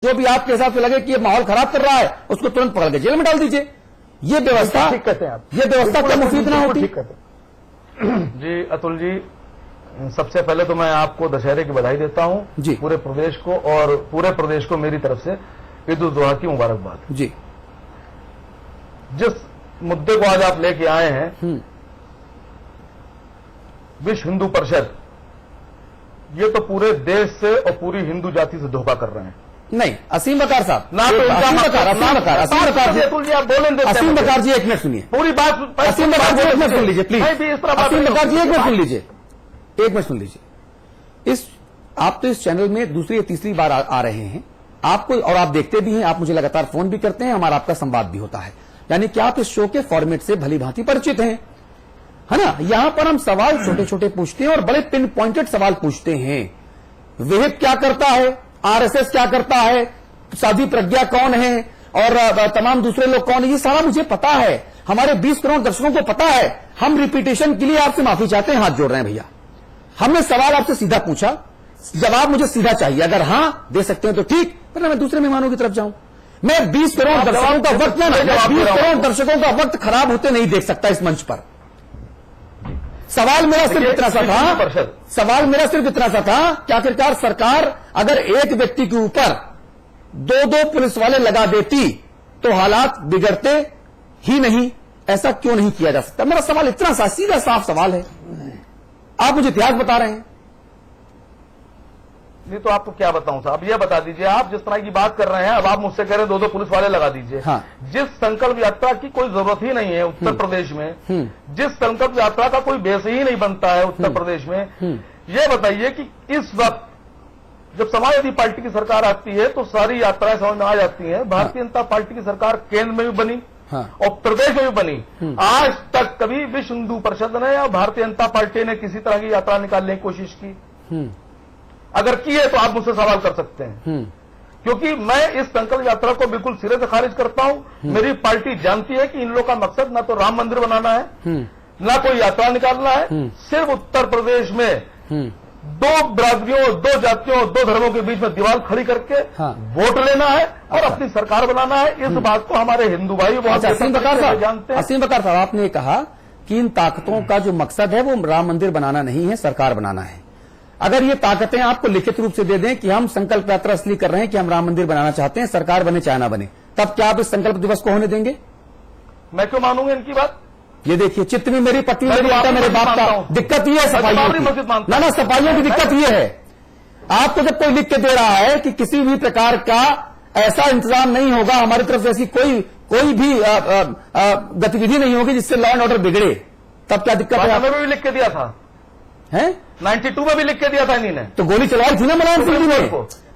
जो भी आपके हिसाब से लगे कि ये माहौल खराब कर रहा है उसको तुरंत पकड़ के जेल में डाल दीजिए। ये व्यवस्था ठीक कहते हैं आप, ये व्यवस्था क्या मुफीद ना होती? ठीक कहते हैं जी। अतुल जी, सबसे पहले तो मैं आपको दशहरे की बधाई देता हूं जी। पूरे प्रदेश को, और पूरे प्रदेश को मेरी तरफ से ईद उल जुहा की मुबारकबाद जी। जिस मुद्दे को आज आप लेके आए हैं, विश्व हिंदू परिषद, ये तो पूरे देश से और पूरी हिंदू जाति से धोखा कर रहे हैं। नहीं, असीम बकार साहब, ना तो असीम बकार जी एक मिनट सुनिए, पूरी बात असीम बकार जी एक मिनट सुन लीजिए प्लीज। इस तरह असीम बकार जी एक मिनट सुन लीजिए, एक मिनट सुन लीजिए। आप तो इस चैनल में दूसरी या तीसरी बार आ रहे हैं, आपको, और आप देखते भी हैं, आप मुझे लगातार फोन भी करते हैं, हमारा आपका संवाद भी होता है, यानी कि आप इस शो के फॉर्मेट से भली भांति परिचित हैं, है ना। यहां पर हम सवाल छोटे छोटे पूछते हैं और बड़े पिन पॉइंटेड सवाल पूछते हैं। विहिप क्या करता है, आरएसएस क्या करता है, साध्वी प्रज्ञा कौन है और तमाम दूसरे लोग कौन है, ये सारा मुझे पता है, हमारे 20 करोड़ दर्शकों को पता है। हम रिपीटेशन के लिए आपसे माफी चाहते हैं, हाथ जोड़ रहे हैं भैया। हमने सवाल आपसे सीधा पूछा, जवाब मुझे सीधा चाहिए। अगर हां दे सकते हैं तो ठीक, वरना मैं दूसरे मेहमानों की तरफ जाऊं। मैं 20 करोड़ दर्शकों का वक्त, 20 करोड़ दर्शकों का वक्त खराब होते नहीं देख सकता इस मंच पर। सवाल मेरा सिर्फ इतना सा था, सवाल मेरा सिर्फ इतना सा था कि आखिरकार सरकार अगर एक व्यक्ति के ऊपर 2-2 पुलिस वाले लगा देती तो हालात बिगड़ते ही नहीं, ऐसा क्यों नहीं किया जा सकता? मेरा सवाल इतना सा सीधा साफ सवाल है। आप मुझे इतिहास बता रहे हैं। नहीं तो आपको क्या बताऊं साहब, ये बता दीजिए, आप जिस तरह की बात कर रहे हैं, अब आप मुझसे कह रहे हैं 2-2 पुलिस वाले लगा दीजिए। हाँ। जिस संकल्प यात्रा की कोई जरूरत ही नहीं है उत्तर प्रदेश में, जिस संकल्प यात्रा का कोई बेस ही नहीं बनता है उत्तर प्रदेश में, ये बताइए कि इस वक्त जब समाजवादी पार्टी की सरकार आती है तो सारी यात्राएं समझ में आ जाती हैं। भारतीय जनता पार्टी की सरकार केंद्र में भी बनी और प्रदेश में भी बनी। आज तक कभी विश्व हिंदू परिषद ने या भारतीय जनता पार्टी ने किसी तरह की यात्रा निकालने की कोशिश की? अगर की है तो आप मुझसे सवाल कर सकते हैं, क्योंकि मैं इस संकल्प यात्रा को बिल्कुल सिरे से खारिज करता हूं। मेरी पार्टी जानती है कि इन लोगों का मकसद ना तो राम मंदिर बनाना है, ना कोई यात्रा निकालना है, सिर्फ उत्तर प्रदेश में 2 बिरादरियों, 2 जातियों, 2 धर्मों के बीच में दीवार खड़ी करके वोट लेना है और अपनी सरकार बनाना है। इस बात को हमारे हिंदू भाई बहुत असीम बकार जानते हैं। असीम बकार साहब, आपने कहा कि इन ताकतों का जो मकसद है वो राम मंदिर बनाना नहीं है, सरकार बनाना है। अगर ये ताकतें आपको लिखित रूप से दे दें कि हम संकल्प यात्रा इसलिए कर रहे हैं कि हम राम मंदिर बनाना चाहते हैं, सरकार बने चाहे ना बने, तब क्या आप इस संकल्प दिवस को होने देंगे? मैं क्यों मानूंगा इनकी बात? ये देखिए, चित्त में मेरी पत्नी मेरी माता मेरे बाप का। दिक्कत ये है सफाइयों की, ना सफाइयों की दिक्कत ये है। आपको जब कोई लिख के दे रहा है कि किसी भी प्रकार का ऐसा इंतजाम नहीं होगा, हमारी तरफ से ऐसी कोई भी गतिविधि नहीं होगी जिससे लॉ एंड ऑर्डर बिगड़े, तब क्या दिक्कत है? हमें भी लिख के दिया था, है 92 में भी लिख के दिया था इन्हीं ने। तो गोली चलवाई थी ना मुलायम सिंह जी ने,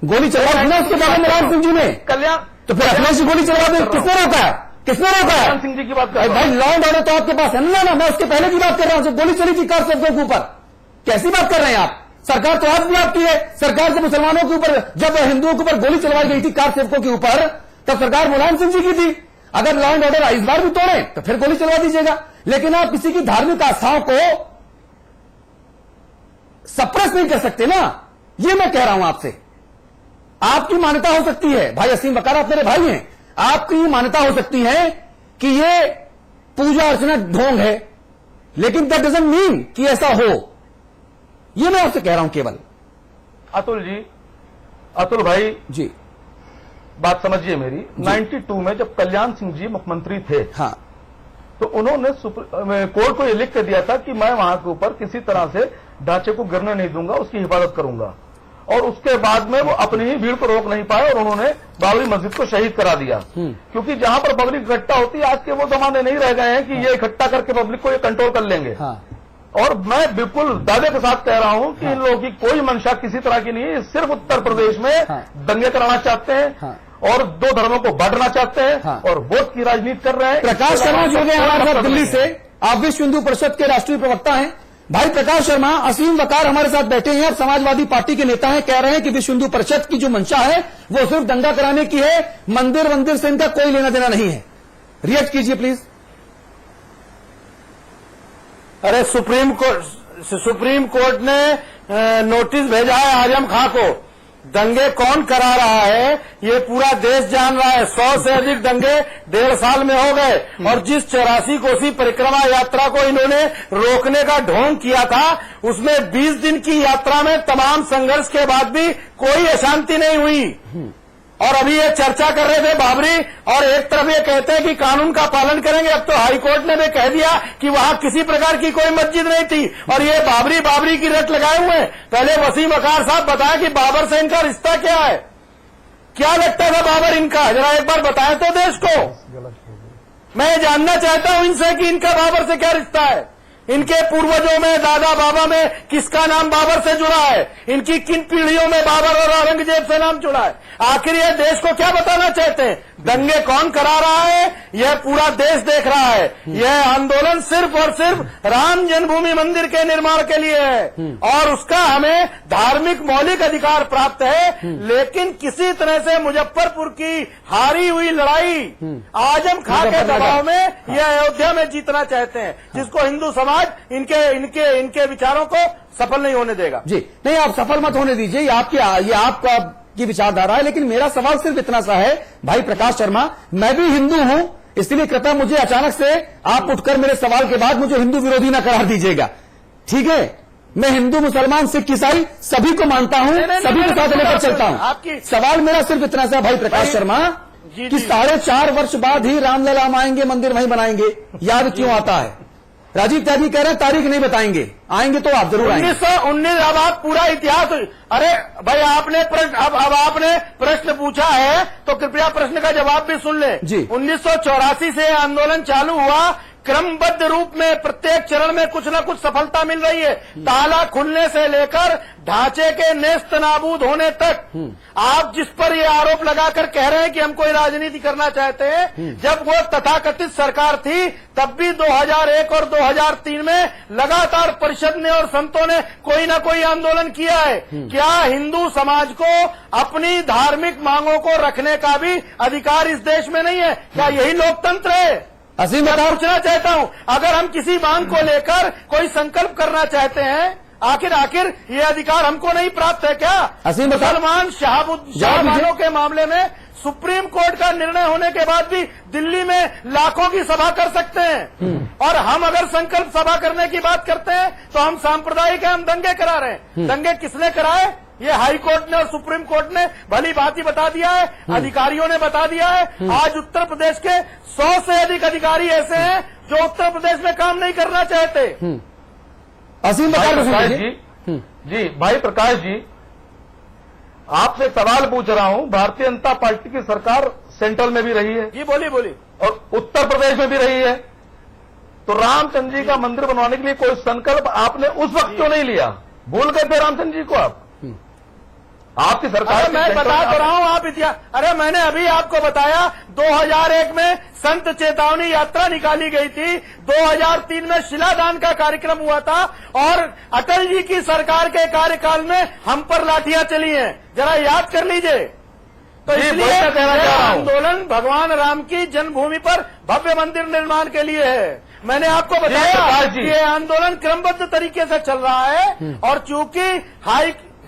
गोली चलवाई थी ना उसके बाद मुलायम सिंह जी ने। कल्याण तो फिर अखिलेश गोली चलवा दे, किसने रोका है? किसने रोका है? कल्याण सिंह जी की बात कर भाई, लॉ एंड ऑर्डर तो आपके पास है ना। मैं उसके पहले की बात कर रहा हूं, जब गोली चली थी कार सेवकों के ऊपर। कैसी बात कर रहे हैं आप? सरकार तो आज भी आपकी है। सरकार से मुसलमानों के ऊपर, जब हिंदुओं के ऊपर गोली चलवाई गई थी कार सेवकों के ऊपर, तब सरकार मुलायम सिंह जी की थी। अगर लॉ एंड ऑर्डर इस बार भी तोड़े तो फिर गोली चलवा दीजिएगा, लेकिन आप किसी की धार्मिक आस्थाओं को सप्रेस नहीं कर सकते ना। ये मैं कह रहा हूं आपसे। आपकी मान्यता हो सकती है, भाई असीम बकार आप मेरे भाई हैं, आपकी मान्यता हो सकती है कि ये पूजा अर्चना ढोंग है, लेकिन दैट डजंट मीन कि ऐसा हो। ये मैं आपसे कह रहा हूं केवल। अतुल जी, अतुल भाई जी, बात समझिए मेरी। 92 में जब कल्याण सिंह जी मुख्यमंत्री थे, हाँ, तो उन्होंने कोर्ट को यह लिख कर दिया था कि मैं वहां के ऊपर किसी तरह से ढांचे को गिरने नहीं दूंगा, उसकी हिफाजत करूंगा। और उसके बाद में वो अपनी ही भीड़ को रोक नहीं पाए और उन्होंने बाबरी मस्जिद को शहीद करा दिया। क्योंकि जहां पर पब्लिक इकट्ठा होती है, आज के वो जमाने नहीं रह गए हैं कि ये इकट्ठा करके पब्लिक को ये कंट्रोल कर लेंगे। हाँ। और मैं बिल्कुल दावे के साथ कह रहा हूं कि इन लोगों की कोई मंशा किसी तरह की नहीं है। सिर्फ उत्तर प्रदेश में दंगे कराना चाहते हैं और 2 धर्मों को बांटना चाहते हैं और वोट की राजनीति कर रहे हैं। प्रकाश शर्मा जुड़ गए हमारे साथ दिल्ली से। आप विश्व हिंदू परिषद के राष्ट्रीय प्रवक्ता हैं। भाई प्रकाश शर्मा, असीम बकार हमारे साथ बैठे हैं, अब समाजवादी पार्टी के नेता हैं, कह रहे हैं कि विश्व हिंदू परिषद की जो मंशा है वो सिर्फ दंगा कराने की है, मंदिर से इनका कोई लेना देना नहीं है। रिएक्ट कीजिए प्लीज। अरे सुप्रीम कोर्ट ने नोटिस भेजा है आजम खां को दंगे कौन करा रहा है ये पूरा देश जान रहा है। 100 से अधिक दंगे 1.5 साल में हो गए और जिस 84 कोसी परिक्रमा यात्रा को इन्होंने रोकने का ढोंग किया था उसमें 20 दिन की यात्रा में तमाम संघर्ष के बाद भी कोई अशांति नहीं हुई। और अभी ये चर्चा कर रहे थे बाबरी, और एक तरफ ये कहते हैं कि कानून का पालन करेंगे। अब तो हाई कोर्ट ने भी कह दिया कि वहां किसी प्रकार की कोई मस्जिद नहीं थी और ये बाबरी की रट लगाए हुए हैं। पहले वसीम अकार साहब बताया कि बाबर से इनका रिश्ता क्या है, क्या लगता था बाबर इनका, जरा एक बार बताएं तो देश को। मैं जानना चाहता हूं इनसे कि इनका बाबर से क्या रिश्ता है, इनके पूर्वजों में दादा बाबा में किसका नाम बाबर से जुड़ा है, इनकी किन पीढ़ियों में बाबर और औरंगजेब से नाम जुड़ा है। आखिर ये देश को क्या बताना चाहते हैं, दंगे कौन करा रहा है यह पूरा देश देख रहा है। यह आंदोलन सिर्फ और सिर्फ राम जन्मभूमि मंदिर के निर्माण के लिए है और उसका हमें धार्मिक मौलिक अधिकार प्राप्त है। लेकिन किसी तरह से मुजफ्फरपुर की हारी हुई लड़ाई आजम खां के दबाव में यह अयोध्या में जीतना चाहते हैं, जिसको हिंदू समाज इनके विचारों को सफल नहीं होने देगा। जी नहीं, आप सफल मत होने दीजिए, ये आपका की विचारधारा है। लेकिन मेरा सवाल सिर्फ इतना सा है भाई प्रकाश शर्मा, मैं भी हिंदू हूं, इसलिए कृपया मुझे अचानक से आप उठकर मेरे सवाल के बाद मुझे हिंदू विरोधी ना करार दीजिएगा, ठीक है। मैं हिंदू मुसलमान सिख ईसाई सभी को मानता हूं, सभी के साथ लेकर चलता हूं। सवाल मेरा सिर्फ इतना सा भाई प्रकाश शर्मा कि 4.5 वर्ष बाद ही रामलला हम आएंगे, मंदिर वहीं बनाएंगे, याद क्यों आता है? राजीव त्यागी कह रहे हैं तारीख नहीं बताएंगे, आएंगे तो आप जरूर आएंगे। 1919 अब आप पूरा इतिहास, अरे भाई आपने प्रश्न अब आपने प्रश्न पूछा है तो कृपया प्रश्न का जवाब भी सुन ले। 1984 से आंदोलन चालू हुआ, क्रमबद्ध रूप में प्रत्येक चरण में कुछ न कुछ सफलता मिल रही है। ताला खुलने से लेकर ढांचे के नेस्त नाबूद होने तक। आप जिस पर ये आरोप लगाकर कह रहे हैं कि हम कोई राजनीति करना चाहते हैं, जब वो तथाकथित सरकार थी तब भी 2001 और 2003 में लगातार परिषद ने और संतों ने कोई न कोई आंदोलन किया है। क्या हिंदू समाज को अपनी धार्मिक मांगों को रखने का भी अधिकार इस देश में नहीं है? क्या यही लोकतंत्र है? मैं पूछना चाहता हूं, अगर हम किसी मांग को लेकर कोई संकल्प करना चाहते हैं, आखिर ये अधिकार हमको नहीं प्राप्त है क्या? मुसलमान शाहबानों के मामले में सुप्रीम कोर्ट का निर्णय होने के बाद भी दिल्ली में लाखों की सभा कर सकते हैं, और हम अगर संकल्प सभा करने की बात करते हैं तो हम सांप्रदायिक हैं, हम दंगे करा रहे हैं। दंगे किसने कराए? ये हाई कोर्ट ने और सुप्रीम कोर्ट ने भली भांति बता दिया है, अधिकारियों ने बता दिया है। आज उत्तर प्रदेश के 100 से अधिक अधिकारी ऐसे हैं जो उत्तर प्रदेश में काम नहीं करना चाहते। असीम प्रकाश जी भाई प्रकाश जी, आपसे सवाल पूछ रहा हूं। भारतीय जनता पार्टी की सरकार सेंट्रल में भी रही है जी, बोलिए, और उत्तर प्रदेश में भी रही है, तो रामचंद्र जी का मंदिर बनवाने के लिए कोई संकल्प आपने उस वक्त क्यों नहीं लिया? भूल गए थे रामचंद्र जी को आप? आपकी सरकार, मैं बता तो रहा हूं आप इतिहास। अरे मैंने अभी आपको बताया 2001 में संत चेतावनी यात्रा निकाली गई थी, 2003 में शिलादान का कार्यक्रम हुआ था, और अटल जी की सरकार के कार्यकाल में हम पर लाठियां चली हैं, जरा याद कर लीजिए। तो इसलिए आंदोलन भगवान राम की जन्मभूमि पर भव्य मंदिर निर्माण के लिए है। मैंने आपको बताया कि ये आंदोलन क्रमबद्ध तरीके से चल रहा है, और चूंकि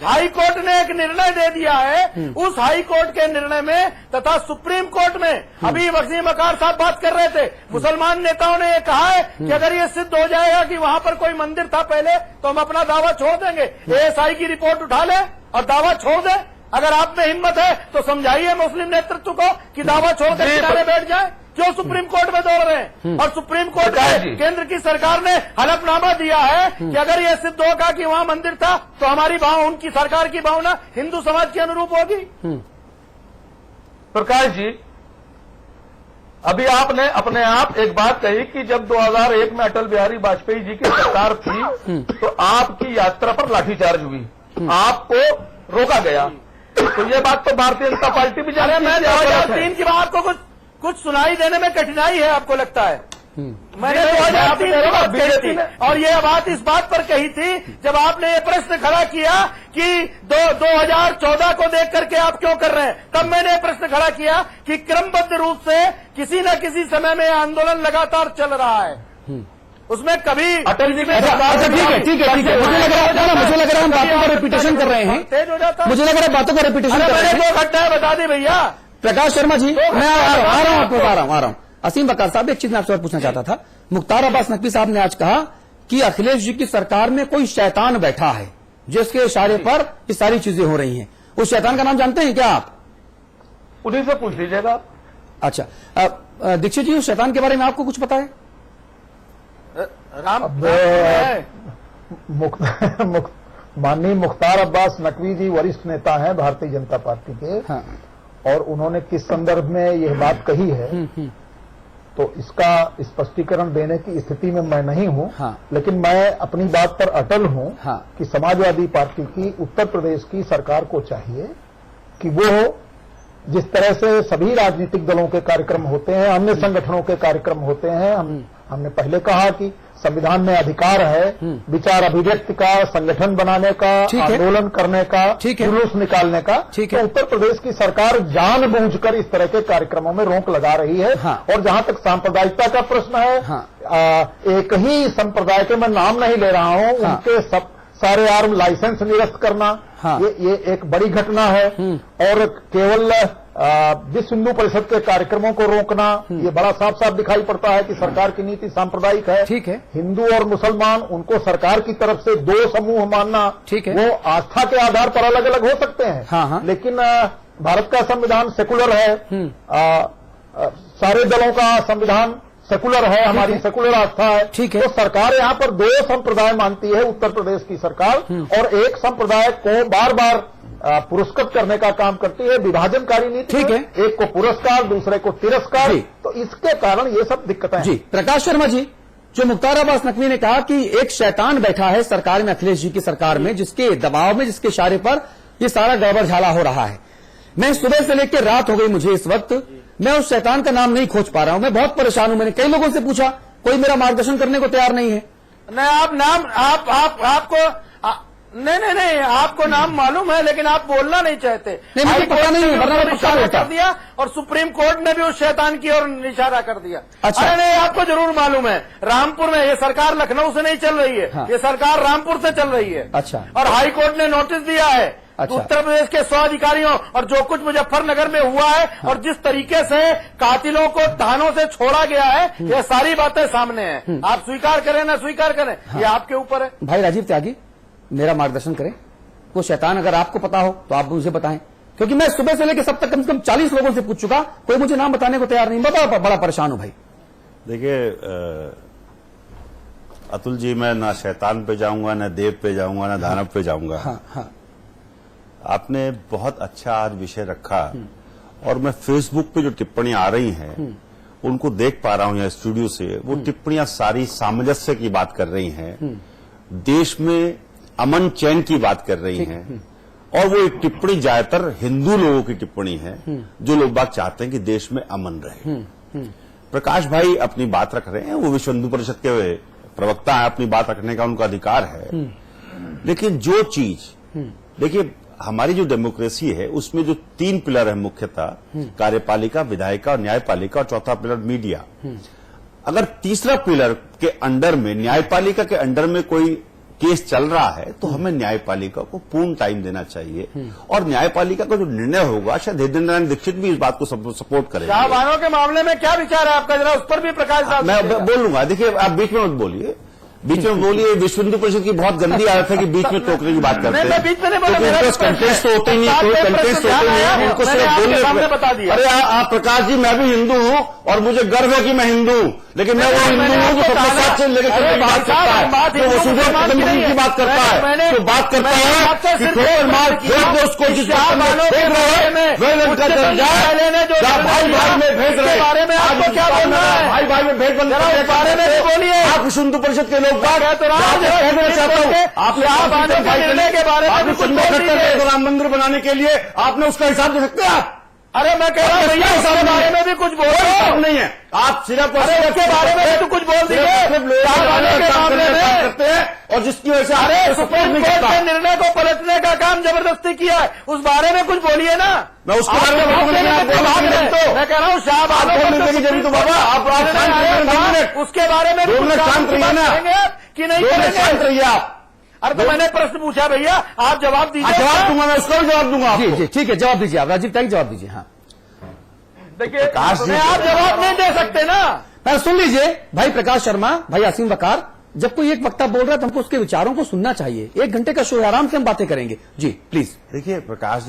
हाई कोर्ट ने एक निर्णय दे दिया है, उस हाई कोर्ट के निर्णय में तथा सुप्रीम कोर्ट में, अभी वसीम अकार साहब बात कर रहे थे, मुसलमान नेताओं ने ये कहा है कि अगर ये सिद्ध हो जाएगा कि वहां पर कोई मंदिर था पहले तो हम अपना दावा छोड़ देंगे। एएसआई की रिपोर्ट उठा ले और दावा छोड़ दे। अगर आप में हिम्मत है तो समझाइए मुस्लिम नेतृत्व को कि दावा छोड़कर किनारे बैठ जाए। क्यों सुप्रीम कोर्ट में दौड़ रहे हैं? और सुप्रीम कोर्ट में केंद्र की सरकार ने हलफनामा दिया है कि अगर यह सिद्ध होगा कि वहां मंदिर था तो हमारी उनकी सरकार की भावना हिंदू समाज के अनुरूप होगी। प्रकाश जी, अभी आपने अपने आप एक बात कही कि जब 2001 में अटल बिहारी वाजपेयी जी की सरकार थी तो आपकी यात्रा पर लाठीचार्ज हुई, आपको रोका गया। तो ये बात तो भारतीय जनता पार्टी भी जाने। मैं 2003 की बात को कुछ सुनाई देने में कठिनाई है, आपको लगता है? मैंने 2003 की बात कही थी, और यह बात इस बात पर कही थी जब आपने ये प्रश्न खड़ा किया कि 2014 को देख करके आप क्यों कर रहे हैं। तब मैंने ये प्रश्न खड़ा किया कि क्रमबद्ध रूप से किसी न किसी समय में आंदोलन लगातार चल रहा है। उसमें कभी अटल जी में अच्छा ठीक है मुझे लग रहा है हम बातों का रिपीटेशन कर रहे हैं, तेज हो जाता है। मुझे लग रहा है बातों का रिपीटेशन कर रहे हैं। मैंने 2 घटनाएं बता दी भैया। प्रकाश शर्मा जी, मैं आ रहा हूं। असीम बकार साहब, एक चीज मैं आपसे और पूछना चाहता था। मुख्तार अब्बास नकवी साहब ने आज कहा कि अखिलेश जी की सरकार में कोई शैतान बैठा है जिसके इशारे पर ये सारी चीजें हो रही हैं। उस शैतान का नाम जानते हैं क्या आप? उन्हीं से पूछ लीजिएगा आप। अच्छा, दीक्षित जी, उस शैतान के बारे में आपको कुछ पता है? माननीय मुख्तार अब्बास नकवी जी वरिष्ठ नेता हैं भारतीय जनता पार्टी के। हाँ। और उन्होंने किस संदर्भ में यह बात कही है तो इसका स्पष्टीकरण देने की स्थिति में मैं नहीं हूं। हाँ। लेकिन मैं अपनी बात पर अटल हूं। हाँ। कि समाजवादी पार्टी की उत्तर प्रदेश की सरकार को चाहिए कि वो जिस तरह से सभी राजनीतिक दलों के कार्यक्रम होते हैं, अन्य संगठनों के कार्यक्रम होते हैं, हमने पहले कहा कि संविधान में अधिकार है विचार अभिव्यक्ति का, संगठन बनाने का, आंदोलन करने का, जुलूस निकालने का। तो उत्तर प्रदेश की सरकार जानबूझकर इस तरह के कार्यक्रमों में रोक लगा रही है। हाँ। और जहां तक सांप्रदायिकता का प्रश्न है, हाँ। एक ही संप्रदाय के, मैं नाम नहीं ले रहा हूं, हाँ। उनके सब सारे आर्म लाइसेंस निरस्त करना, हाँ। ये एक बड़ी घटना है। और केवल विश्व हिंदू परिषद के कार्यक्रमों को रोकना, ये बड़ा साफ साफ दिखाई पड़ता है कि सरकार की नीति सांप्रदायिक है। ठीक है। हिंदू और मुसलमान, उनको सरकार की तरफ से 2 समूह मानना, ठीक है। वो आस्था के आधार पर अलग अलग हो सकते हैं। हाँ, हाँ। लेकिन भारत का संविधान सेकुलर है। सारे दलों का संविधान सेकुलर है, हमारी सेकुलर आस्था है। ठीक है। तो सरकार यहाँ पर 2 संप्रदाय मानती है, उत्तर प्रदेश की सरकार, और एक संप्रदाय को बार बार पुरस्कृत करने का काम करती है, विभाजनकारी नीति। ठीक है। एक को पुरस्कार, दूसरे को तिरस्कार। तो इसके कारण ये सब दिक्कतें जी। प्रकाश शर्मा जी, जो मुख्तार अब्बास नकवी ने कहा कि एक शैतान बैठा है सरकार में, अखिलेश जी की सरकार में, जिसके दबाव में, जिसके इशारे पर ये सारा गड़बड़ झाला हो रहा है। मैं सुबह से लेकर रात हो गई मुझे इस वक्त, मैं उस शैतान का नाम नहीं खोज पा रहा हूं। मैं बहुत परेशान हूं। मैंने कई लोगों से पूछा, कोई मेरा मार्गदर्शन करने को तैयार नहीं है। नहीं, आप नाम आपको नहीं, आपको नाम मालूम है लेकिन आप बोलना नहीं चाहते। नहीं, मुझे पता नहीं है, वरना मैं इशारा कर दिया और सुप्रीम कोर्ट ने भी उस शैतान की ओर इशारा कर दिया। अच्छा। अरे नहीं, आपको जरूर मालूम है, रामपुर में ये सरकार लखनऊ से नहीं चल रही है। हाँ। ये सरकार रामपुर से चल रही है। अच्छा। और हाई कोर्ट ने नोटिस दिया है। अच्छा। उत्तर प्रदेश के 100 अधिकारियों और जो कुछ मुजफ्फरनगर में हुआ है, हाँ। और जिस तरीके से कातिलों को थानों से छोड़ा गया है, ये सारी बातें सामने हैं। आप स्वीकार करें ना स्वीकार करें, हाँ। ये आपके ऊपर है। भाई राजीव त्यागी, मेरा मार्गदर्शन करें। वो शैतान अगर आपको पता हो तो आप मुझे बताएं, क्योंकि मैं सुबह से लेकर सब तक कम से कम 40 लोगों से पूछ चुका, कोई मुझे नाम बताने को तैयार नहीं। बड़ा परेशान हूं भाई। देखिए अतुल जी, मैं ना शैतान पे जाऊंगा, ना देव पे जाऊंगा, ना दानव पे जाऊंगा। हाँ, हाँ। आपने बहुत अच्छा आज विषय रखा, और मैं फेसबुक पे जो टिप्पणियां आ रही हैं उनको देख पा रहा हूं यहाँ स्टूडियो से। वो टिप्पणियां सारी सामंजस्य की बात कर रही हैं, देश में अमन चैन की बात कर रही हैं, और वो एक टिप्पणी ज्यादातर हिंदू लोगों की टिप्पणी है, जो लोग बात चाहते हैं कि देश में अमन रहे। प्रकाश भाई अपनी बात रख रहे हैं, वो विश्व हिंदू परिषद के प्रवक्ता है, अपनी बात रखने का उनका अधिकार है। लेकिन जो चीज, देखिए हमारी जो डेमोक्रेसी है उसमें जो 3 पिलर है मुख्यतः, कार्यपालिका, विधायिका और न्यायपालिका, और चौथा पिलर मीडिया। अगर तीसरा पिलर के अंडर में, न्यायपालिका के अंडर में कोई केस चल रहा है, तो हमें न्यायपालिका को पूर्ण टाइम देना चाहिए, और न्यायपालिका का जो निर्णय होगा, शायद हृदय नारायण दीक्षित भी इस बात को सपोर्ट करेंगे। शाहबानों के मामले में क्या विचार है आपका, जरा उस पर भी प्रकाश डाल। मैं बोलूंगा, देखिए आप बीच में मत बोलिए, बीच में बोलिए। विश्व हिंदू परिषद की बहुत गंदी आदत है कि बीच में टोकने की बात करते हैं। बीच में नहीं बोला, कंटेस्ट तो होते नहीं, कोई कंटेस्ट होते नहीं, उनको सिर्फ बोलने बता दिया। अरे आप प्रकाश जी, मैं भी हिंदू हूँ और मुझे गर्व है कि मैं हिंदू हूँ, लेकिन मैं वो हिंदू हूँ जो सबके साथ से लेकर बात करता है, जो वसुधैव कुटुंबकम की बात करता है, जो बात करता है कि ठोकर मार फेंक दो उसको, जिस फेंक रहे हैं वह लड़का डर जाए, भाई भाई में भेज रहे, बारे में आपको क्या बोलना है, भाई भाई में भेज बंद बारे में बोलिए। आप विश्व हिंदू परिषद के लोग बात तो राम मंदिर बनाने के लिए आपने उसका हिसाब दे सकते हैं आप? अरे मैं कह रहा हूँ भैया, उसके बारे में भी कुछ बोलो नहीं है, आप सिर्फ उसके बारे में भी तो कुछ बोल दीजिए करते हैं, और जिसकी वजह से अरे सुप्रीम कोर्ट के निर्णय को पलटने का काम जबरदस्ती किया है, उस बारे में कुछ बोलिए ना। मैं उसके बारे में मैं कह रहा हूँ शाह आलम आप बोलने की जरूरत तो बाबा, आप शांत रहिए ना, 2 मिनट। उसके बारे में दो मिनट शांत रहिए ना। करेंगे कि नहीं 2 मिनट शांत करेंगे? रहिए आप। अरे तो मैंने प्रश्न पूछा भैया, आप जवाब दीजिए। जवाब दूंगा मैं, उसका भी जवाब दूंगा जी आपको। जी ठीक है, जवाब दीजिए आप, राजीव ताई जवाब दीजिए। हाँ, देखिए प्रकाश जी, आप जवाब नहीं दे सकते ना। पर सुन लीजिए भाई प्रकाश शर्मा, भाई असीम वकार, जब कोई एक वक्ता बोल रहा है तो हमको उसके विचारों को सुनना चाहिए। 1 घंटे का शो है, आराम से हम बातें करेंगे। जी प्लीज। देखिए प्रकाश